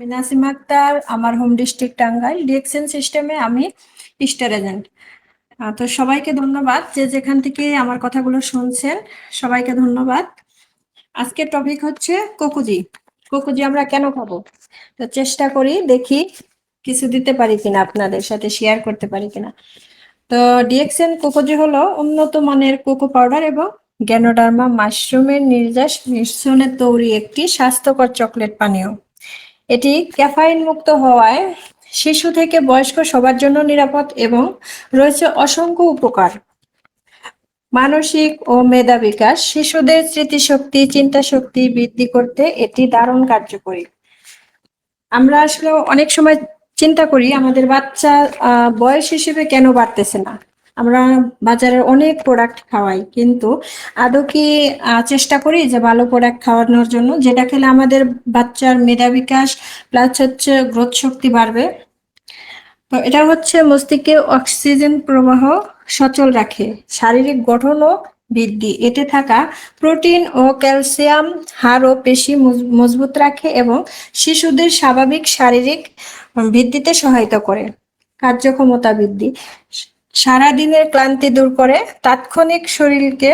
আমি নাসিমা আক্তার, আমার home district Tangail. DXN সিস্টেমে আমি স্টার এজেন্ট। তো সবাইকে ধন্যবাদ যে যেখান থেকে আমার কথাগুলো শুনছেন, সবাইকে ধন্যবাদ। আজকের টপিক হচ্ছে কোকোজি। কোকোজি আমরা কেন খাবো? তো চেষ্টা করি, দেখি কিছু দিতে পারি কিনা, আপনাদের সাথে শেয়ার করতে পারি কিনা। তো ডিএক্সএন কোকোজি হলো উন্নত মানের কোকো পাউডার এবং গ্যানোডার্মা মাশরুমের নির্যাস মিশ্রণে তৈরি একটি স্বাস্থ্যকর চকলেট পানীয়। এটি ক্যাফাইন মুক্ত হওয়ায় শিশু থেকে বয়স্ক সবার জন্য নিরাপদ এবং রয়েছে অসংখ্য উপকার। মানসিক ও মেধা বিকাশ, শিশুদের স্মৃতিশক্তি, চিন্তা শক্তি বৃদ্ধি করতে এটি দারুণ কার্যকরী। আমরা আসলে অনেক সময় চিন্তা করি আমাদের বাচ্চা বয়স হিসেবে কেন বাড়তেছে না। আমরা বাজারের অনেক প্রোডাক্ট খাওয়াই, কিন্তু আদৌ কি চেষ্টা করি যে ভালো প্রোডাক্ট খাওয়ানোর জন্য, যেটা খেলে আমাদের বাচ্চার মেধা বিকাশ প্লাস হচ্ছে গ্রোথ শক্তি বাড়বে। তো এটা হচ্ছে মস্তিষ্কে অক্সিজেন প্রবাহ সচল রাখে, শারীরিক গঠন ও বৃদ্ধি, এতে থাকা প্রোটিন ও ক্যালসিয়াম হাড় ও পেশি মজবুত রাখে এবং শিশুদের স্বাভাবিক শারীরিক বৃদ্ধিতে সহায়তা করে। কার্যক্ষমতা বৃদ্ধি, সারাদিনের ক্লান্তি দূর করে, তাৎক্ষণিক শরীরকে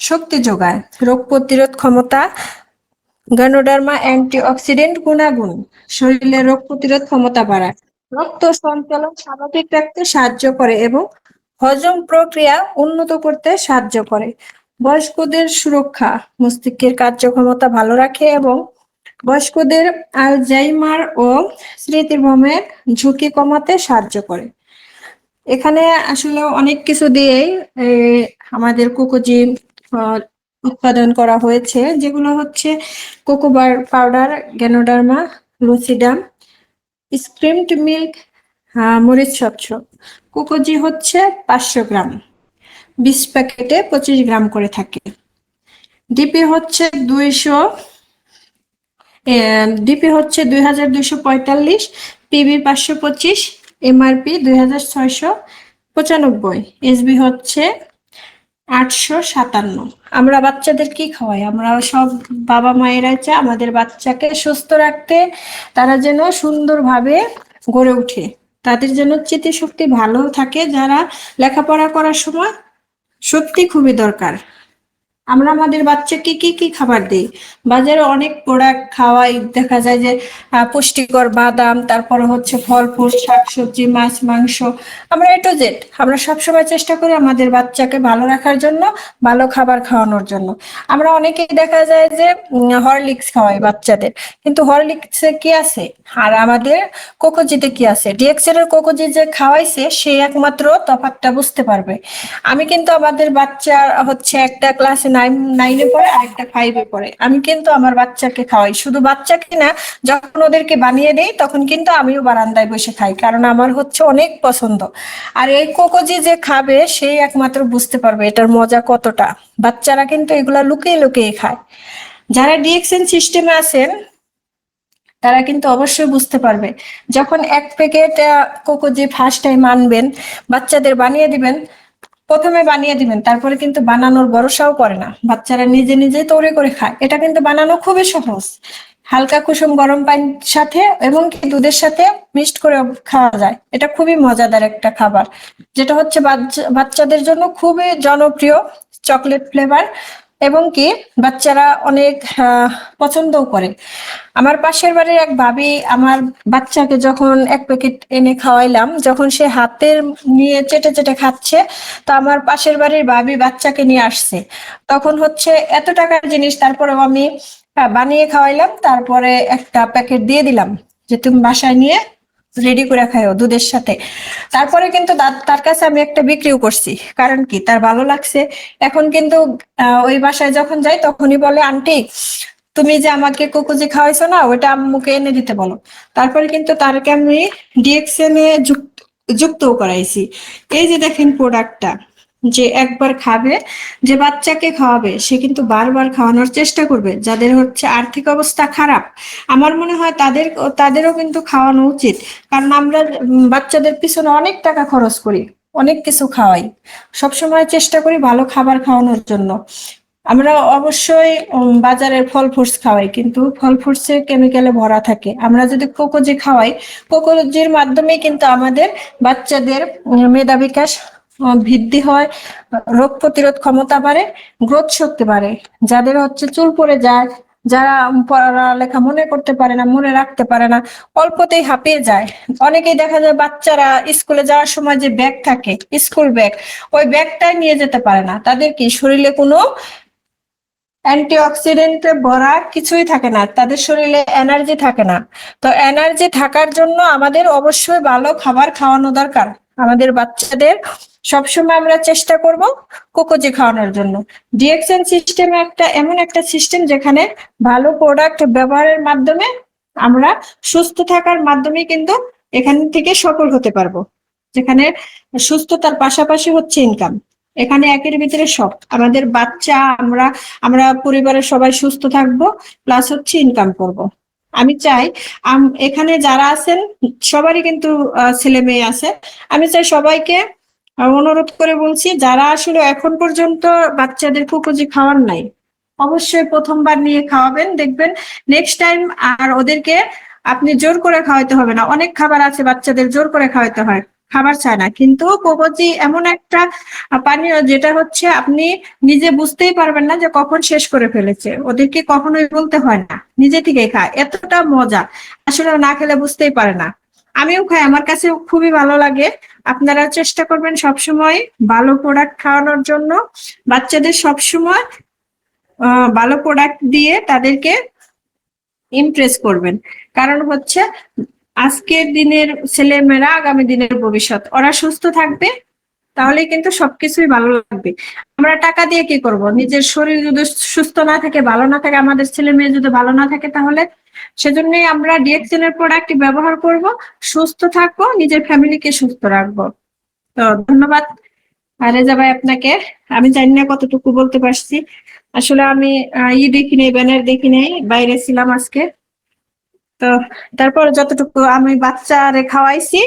শক্তি যোগায়। রোগ প্রতিরোধ ক্ষমতা, গানোডার্মা অ্যান্টিঅক্সিডেন্ট গুণাগুণ, শরীরে রোগ প্রতিরোধ ক্ষমতা বাড়ায়, রক্ত সঞ্চালন স্বাভাবিক রাখতে সাহায্য করে এবং হজম প্রক্রিয়া উন্নত করতে সাহায্য করে। বয়স্কদের সুরক্ষা, মস্তিষ্কের কার্যক্ষমতা ভালো রাখে এবং বয়স্কদের আলজাইমার ও স্মৃতিভ্রমের ঝুঁকি কমাতে সাহায্য করে। এখানে আসলে অনেক কিছু দিয়েই আমাদের কোকোজি উৎপাদন করা হয়েছে, যেগুলো হচ্ছে cocoa powder, Ganoderma, lucidum, screamed milk, মরিচ স্বচ্ছ। কোকোজি হচ্ছে 500 গ্রাম, 20 প্যাকেটে 25 গ্রাম করে থাকে। ডিপি হচ্ছে 2245, পিবি 525, এমআরপি 2695, এসবি হচ্ছে 857। আমরা বাচ্চাদের কি খাওয়াই? আমরা সব বাবা মায়েরা চায় আমাদের বাচ্চাকে সুস্থ রাখতে, তারা যেন সুন্দরভাবে গড়ে ওঠে, তাদের যেন স্মৃতিশক্তি ভালো থাকে, যারা লেখাপড়া করার সময় সত্যি খুবই দরকার। আমরা আমাদের বাচ্চাকে কি কি খাবার দিই? বাজারে অনেক প্রোডাক্ট খাওয়াই, দেখা যায় যে পুষ্টিকর বাদাম, তারপরে হচ্ছে ফল ফুল, শাকসবজি, মাছ মাংস, আমরা এ টু জেড আমরা সবসময় চেষ্টা করি আমাদের বাচ্চাকে ভালো রাখার জন্য, ভালো খাবার খাওয়ানোর জন্য। আমরা অনেকেই দেখা যায় যে হরলিক্স খাওয়াই বাচ্চাদের, কিন্তু হরলিক্সে কি আছে আর আমাদের কোকোজিতে কি আছে? ডিএক্সেল এর কোকোজি যে খাওয়াইছে সে একমাত্র তফাৎটা বুঝতে পারবে। আমি কিন্তু আমাদের বাচ্চা হচ্ছে একটা ক্লাসে নাইনে পড়ে আর একটা 5-এ পড়ে, আমি কিন্তু আমার বাচ্চাকে খাওয়াই। শুধু বাচ্চাকে না, যখন ওদেরকে বানিয়ে দেই তখন কিন্তু আমিও বারান্দায় বসে খাই, কারণ আমার হচ্ছে অনেক পছন্দ। আর এই কোকোজি যে খাবে সেই একমাত্র বুঝতে পারবে এটার মজা কতটা। বাচ্চারা কিন্তু এগুলা লুকিয়ে লুকিয়ে খায়। যারা ডিএক্সএন সিস্টেমে আছেন তারা কিন্তু অবশ্যই বুঝতে পারবে। যখন 1 প্যাকেট কোকোজি ফার্স্ট টাইম আনবেন, বাচ্চাদের বানিয়ে দিবেন, প্রথমে বানিয়ে দিবেন, তারপরে কিন্তু বানানোর ভরসাও করে না, বাচ্চারা নিজে নিজে তৈরি করে খায়। এটা কিন্তু বানানো খুবই সহজ, হালকা কুসুম গরম পানির সাথে এবং কি দুধের সাথে মিক্সড করে খাওয়া যায়। এটা খুবই মজাদার একটা খাবার, যেটা হচ্ছে বাচ্চাদের জন্য খুবই জনপ্রিয় চকলেট ফ্লেভার, এবং কি বাচ্চারা অনেক পছন্দও করে। আমার পাশের বাড়ির এক ভাবি আমার বাচ্চাকে যখন 1 প্যাকেট এনে খাওয়াইলাম, যখন সে হাতের নিয়ে চেটে চেটে খাচ্ছে, তো আমার পাশের বাড়ির ভাবি বাচ্চাকে নিয়ে আসছে, তখন হচ্ছে এত টাকার জিনিস, তারপরেও আমি বানিয়ে খাওয়াইলাম, তারপরে একটা প্যাকেট দিয়ে দিলাম যে তুমি বাসায় নিয়ে রেডি করে খাইও দুধের সাথে। তারপরে কিন্তু তার কাছে আমি একটা বিক্রিও করছি, কারণ কি তার ভালো লাগছে। এখন কিন্তু ওই বাসায় যখন যাই তখনই বলে, আন্টি তুমি যে আমাকে কোকোজি খাওয়াইছো না, ওটা আম্মুকে এনে দিতে বলো। তারপরে কিন্তু তারকে আমি ডিএক্সএন এ যুক্তও করাইছি। এই যে দেখেন প্রোডাক্টটা, যে একবার খাবে, যে বাচ্চাকে খাওয়াবে সে কিন্তু বারবার খাওয়ানোর চেষ্টা করবে। যাদের হচ্ছে আর্থিক অবস্থা খারাপ, আমার মনে হয় তাদেরও কিন্তু খাওয়ানো উচিত, কারণ আমরা বাচ্চাদের পিছনে অনেক টাকা খরচ করি, অনেক কিছু খাওয়াই, সবসময় চেষ্টা করি ভালো খাবার খাওয়ানোর জন্য। আমরা অবশ্যই বাজারের ফল ফ্রুটস খাওয়াই, কিন্তু ফল ফ্রুটসে কেমিক্যালে ভরা থাকে। আমরা যদি কোকোজি খাওয়াই, কোকোজির মাধ্যমে কিন্তু আমাদের বাচ্চাদের মেধা বিকাশ বৃদ্ধি হয়, রোগ প্রতিরোধ ক্ষমতা বাড়ে, গ্রোথ শক্তি বাড়ে। যাদের হচ্ছে চুল পড়ে যায়, যারা পড়ালেখা মনে করতে পারে না, মনে রাখতে পারে না, অল্পতেই হাঁপিয়ে যায়। অনেকেই দেখা যায় বাচ্চারা স্কুলে যাওয়ার সময় যে ব্যাগ থাকে, স্কুল ব্যাগ, ওই ব্যাগটাই নিয়ে যেতে পারে না। তাদের কি শরীরে কোনো অ্যান্টিঅক্সিডেন্টে ভরা কিছুই থাকে না, তাদের শরীরে এনার্জি থাকে না। তো এনার্জি থাকার জন্য আমাদের অবশ্যই ভালো খাবার খাওয়ানো দরকার। আমাদের বাচ্চাদের সবসময় আমরা চেষ্টা করব কোকোজি খাওয়ানোর জন্য। ডিএক্সএন সিস্টেম এমন একটা সিস্টেম যেখানে ভালো প্রোডাক্ট ব্যবহারের মাধ্যমে আমরা সুস্থ থাকার মাধ্যমে কিন্তু এখান থেকে সফল হতে পারবো। যেখানে সুস্থতার পাশাপাশি হচ্ছে ইনকাম, এখানে একের ভিতরে সব। আমাদের বাচ্চা, আমরা পরিবারের সবাই সুস্থ থাকবো, প্লাস হচ্ছে ইনকাম করব। আমি চাই এখানে যারা আছেন সবারই কিন্তু ছেলে মেয়ে আছে। আমি চাই সবাইকে অনুরোধ করে বলছি, যারা আসলে এখন পর্যন্ত বাচ্চাদের কুকুজি খাওয়ার নাই, অবশ্যই প্রথমবার নিয়ে খাওয়াবেন, দেখবেন নেক্সট টাইম আর ওদেরকে আপনি জোর করে খাওয়াইতে হবে না। অনেক খাবার আছে বাচ্চাদের জোর করে খাওয়াইতে হয়, খাবার চায় না। কিন্তু কোকোজি এমন একটা পানীয় যেটা হচ্ছে আপনি নিজে বুঝতেই পারবেন না যে কখন শেষ করে ফেলেছে। ওদেরকে কখনোই বলতে হয় না, নিজে থেকেই খায়, এতটা মজা। আসলে না খেলে বুঝতেই পারে না। আমিও খাই, আমার কাছে খুবই ভালো লাগে। আপনারা চেষ্টা করবেন সবসময় ভালো প্রোডাক্ট খাওয়ানোর জন্য। বাচ্চাদের সবসময় ভালো প্রোডাক্ট দিয়ে তাদেরকে ইমপ্রেস করবেন। কারণ হচ্ছে আজকের দিনের ছেলেমেয়েরা আগামী দিনের ভবিষ্যৎ। ওরা সুস্থ থাকবে, তাহলে কিন্তু সবকিছুই ভালো লাগবে। আমরা টাকা দিয়ে কি করব? নিজের শরীর যদি সুস্থ না থাকে, ভালো না থাকে, আমাদের ছেলে মেয়ে যদি ভালো না থাকে, তাহলে সেজন্যই আমরা ডিএক্সএন এর প্রোডাক্ট ব্যবহার করব, সুস্থ থাকবো, নিজের ফ্যামিলিকে সুস্থ রাখবো। তো ধন্যবাদ রেজা ভাই আপনাকে। আমি জানি না কতটুকু বলতে পারছি। আসলে আমি দেখি নাই, ব্যানার দেখি নাই, বাইরে ছিলাম আজকে। তো তারপর যতটুকু আমি বাচ্চারে খাওয়াইছি,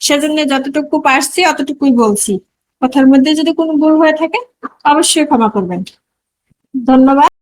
সেজন্য যতটুকু পারছি অতটুকুই বলছি। কথার মধ্যে যদি কোনো ভুল হয়ে থাকে অবশ্যই ক্ষমা করবেন। ধন্যবাদ।